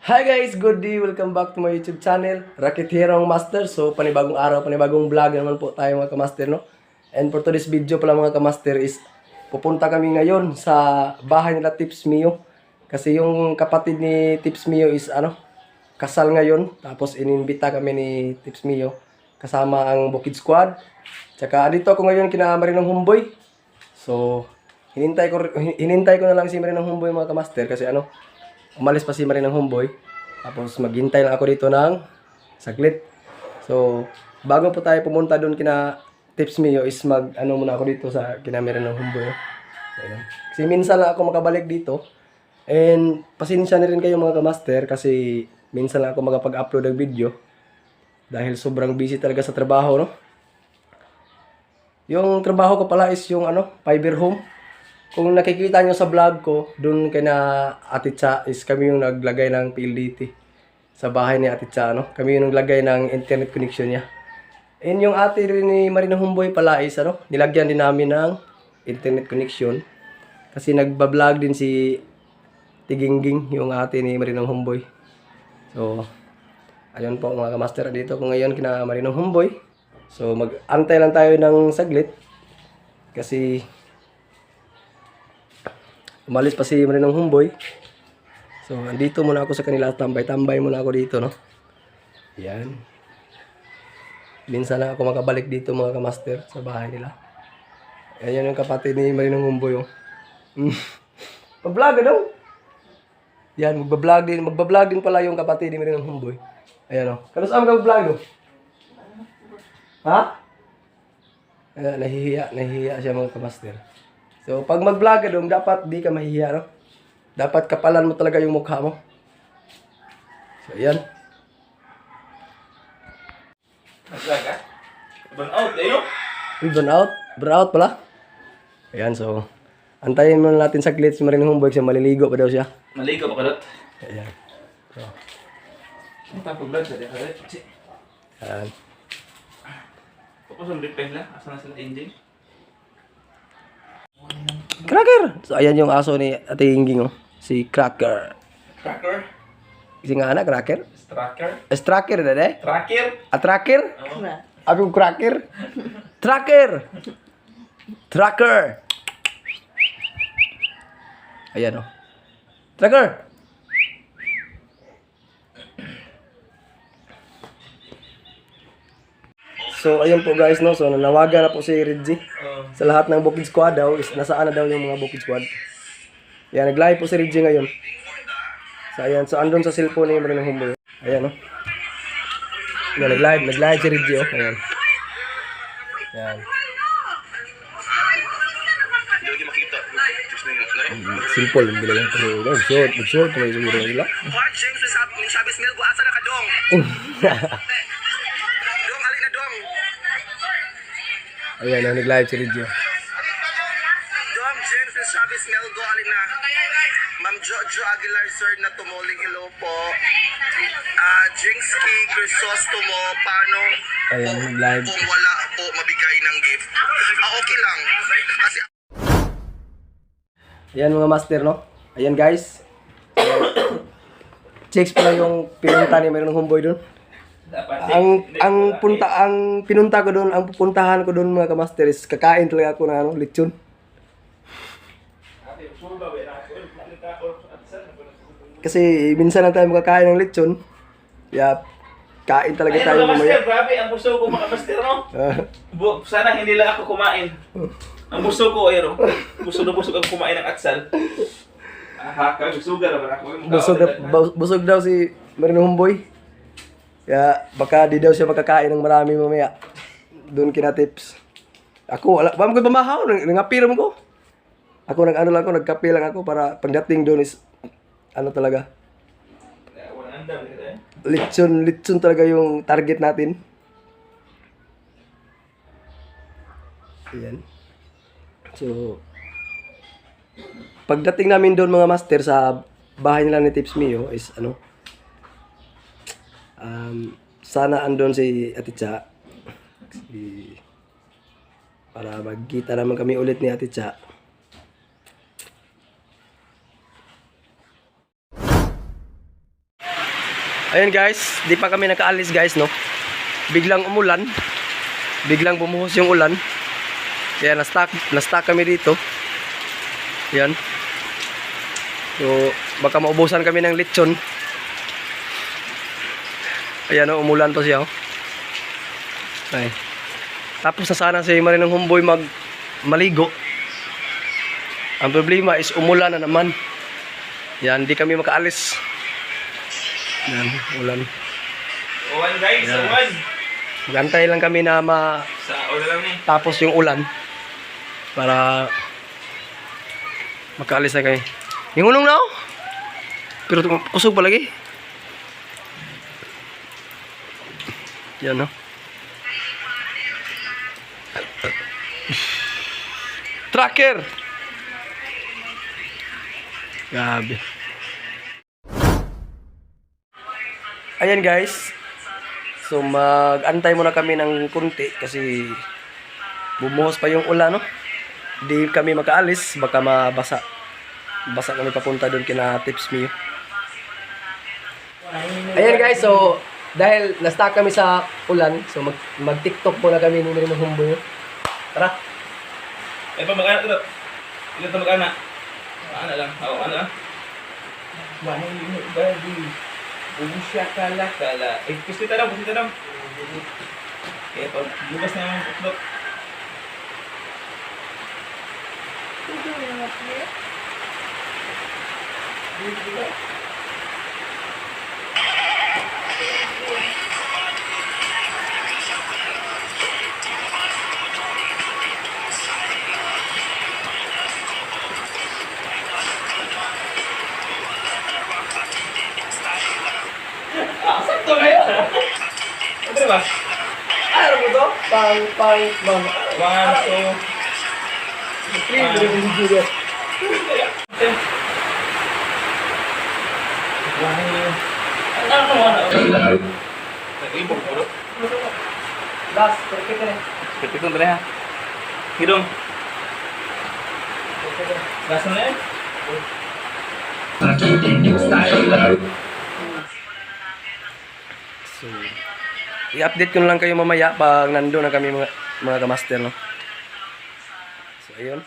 Hi guys, good day. Welcome back to my YouTube channel, Rakethirong Master. So, panibagong araw, panibagong vlog naman po tayo mga kamaster, no? And for today's video pala mga kamaster is pupunta kami ngayon sa bahay nila Tips Mio. Kasi yung kapatid ni Tips Mio is kasal ngayon. Tapos inimbita kami ni Tips Mio kasama ang Bukid Squad. Tsaka dito ako ngayon kina Marinong Humboy. So, hinintay ko na lang si Marinong Humboy mga kamaster kasi umalis pa si Marinong Humboy. Tapos maghintay lang ako dito ng saglit. So, bago po tayo pumunta doon kina Tips Mio is muna ako dito sa kina Marinong Humboy. Ayan. Kasi minsan lang ako makabalik dito. And pasensya na rin kayo mga kamaster kasi minsan lang ako makapag-upload ng video. Dahil sobrang busy talaga sa trabaho, no? Yung trabaho ko pala is yung fiber home. Kung nakikita nyo sa vlog ko, doon kay na Ate Cha is kami yung naglagay ng PLDT sa bahay ni Ate Cha, no? Kami yung naglagay ng internet connection niya. And yung ate rin ni Marinong Humboy pala is nilagyan din namin ng internet connection. Kasi nagba-vlog din si Tigingging, yung ate ni Marinong Humboy. So, ayun po mga kamaster, dito ko ngayon kina Marinong Humboy. So, mag-antay lang tayo ng saglit. Kasi umalis pa si Marinong Humboy. So, andito muna ako sa kanila. Tambay-tambay muna ako dito, no? Yan. Minsan lang ako makabalik dito, mga kamaster, sa bahay nila. Ayan yung kapatid ni Marinong Humboy, oh. Pag-vlog, Yan, magbablog din pala yung kapatid ni Marinong Humboy. Ayan, oh. Kano saan mag-vlog, no? Ha? Ayan, nahihiya siya, mga kamaster. So, pag mag-vlog ka dapat di ka mahihiya, no? Dapat kapalan mo talaga yung mukha mo. So, ayan. Mag-vlog ka? Burn out, eh, no? Burn out? Burn out pala? Ayan, so, antayin muna natin saglit si Marinong Humboy kasi maliligo pa daw siya. Maligo pa ka dot? Ayan. So, Ano pa pag-vlog sa diya? ayan. Tapos ang repair lang, asa na sila engine? Cracker! So, ayan yung aso ni Ate Ingging, oh. Si Cracker. Tracker? Kasi nga na, Cracker? Tracker? Tracker na, Tracker? Tracker? Oo. Abi yung Cracker? Tracker! Tracker! Ayan, oh. Tracker! So, ayun po guys, no? So, nanawagan na po si Reggie. Sa lahat ng Bukid Squad daw, is nasaan na daw yung mga Bukid Squad. Ayan, nag-live po si Reggie ngayon. So, ayan. So, andun sa cellphone ni Marinong Humboy. Ayan, no? Ayan, nag-live si Reggie, oh. Ayan. Ayan. Simple, hindi lang ito. Mag-short, may siguro na sila. James ni Chavez Melgo, asa na ka dong? Dong, alin na dong? Ayan, nag-live si Reggie. Dong, James ni Chavez Melgo, alin na? Ma'am Jojo Aguilar, sir, na tumuling hello po. Jinxky Crisostomo, paano Ayan, nag-live. kung wala po mabigay ng gift? Okay lang. Kasi Ayan mga master, no? Ayan guys. Checks pala yung pinunta ni Marinong Humboy doon. Dapat Ang pinunta ko doon, ang pupuntahan ko doon mga kamaster is kakain talaga ako ng lechon. Kasi minsan lang tayo makakain ng lechon. Kaya kain talaga Ayun, tayo mga master, mamaya. grabe, ang puso ko mga master, no? Sana hindi lang ako kumain. Ang puso ko, ayun, no? Busog na busog ang kumain ng atsal. Sugar naman ako. Busog daw si Marinong Humboy. Kaya baka di daw siya makakain ng marami mamaya. Doon kina Tips. Ako, wala ko pamahaw, nangapir mo ko. Ako nagkape lang ako para pagdating doon is talaga. Lechon talaga yung target natin. Ayan. So, pagdating namin doon mga master sa bahay nila ni Tips Mio is sana andon si Ate Cha para magkita naman kami ulit ni Ate Cha. Ayun guys, di pa kami nakaalis guys, no. Biglang umulan. Biglang bumuhos yung ulan. Kaya na-stuck kami dito. Yan. So, baka maubusan kami ng lechon. Ayan, no, umulan pa siya, oh. Ay. Tapos na sana si Marinong Humboy maligo. Ang problema is umulan na naman. Yan, di kami makaalis. Yan, ulan. Uwan guys, Yeah. uwan. Gantay lang kami na Sa ulan lang ni. tapos yung ulan para makaalis na kami. Yung ulong na, oh. Pero kusog pa lagi. Yan, no. Tracker. Grabe. Ayan guys. So mag-antay muna kami ng kunti kasi bumuhos pa yung ulan, no. Di kami makaalis, baka mabasa. Basa kami papunta doon kina Tips Me. Ayan guys, so dahil na-stuck kami sa ulan, so mag-TikTok muna kami ni Marinong Humboy. Tara. Eh, pa mag-anak ito. Ilan ito mag-anak? Ano lang? Oo, ano lang? Mahilo bagi. Bumusya kala. Eh, pusti tanong. Eh, pag bukas na yung utlok. Sakto kayo! Ano ba? Ano mo to? Pang, mama. 1, 2, 3. Nag-ibog po ro. Last, perfect na. Pitong dali ha. Hidong. Gas na yan. So, i-update ko na lang kayo mamaya pag nandun na kami mga kamaster, no? So, ayun.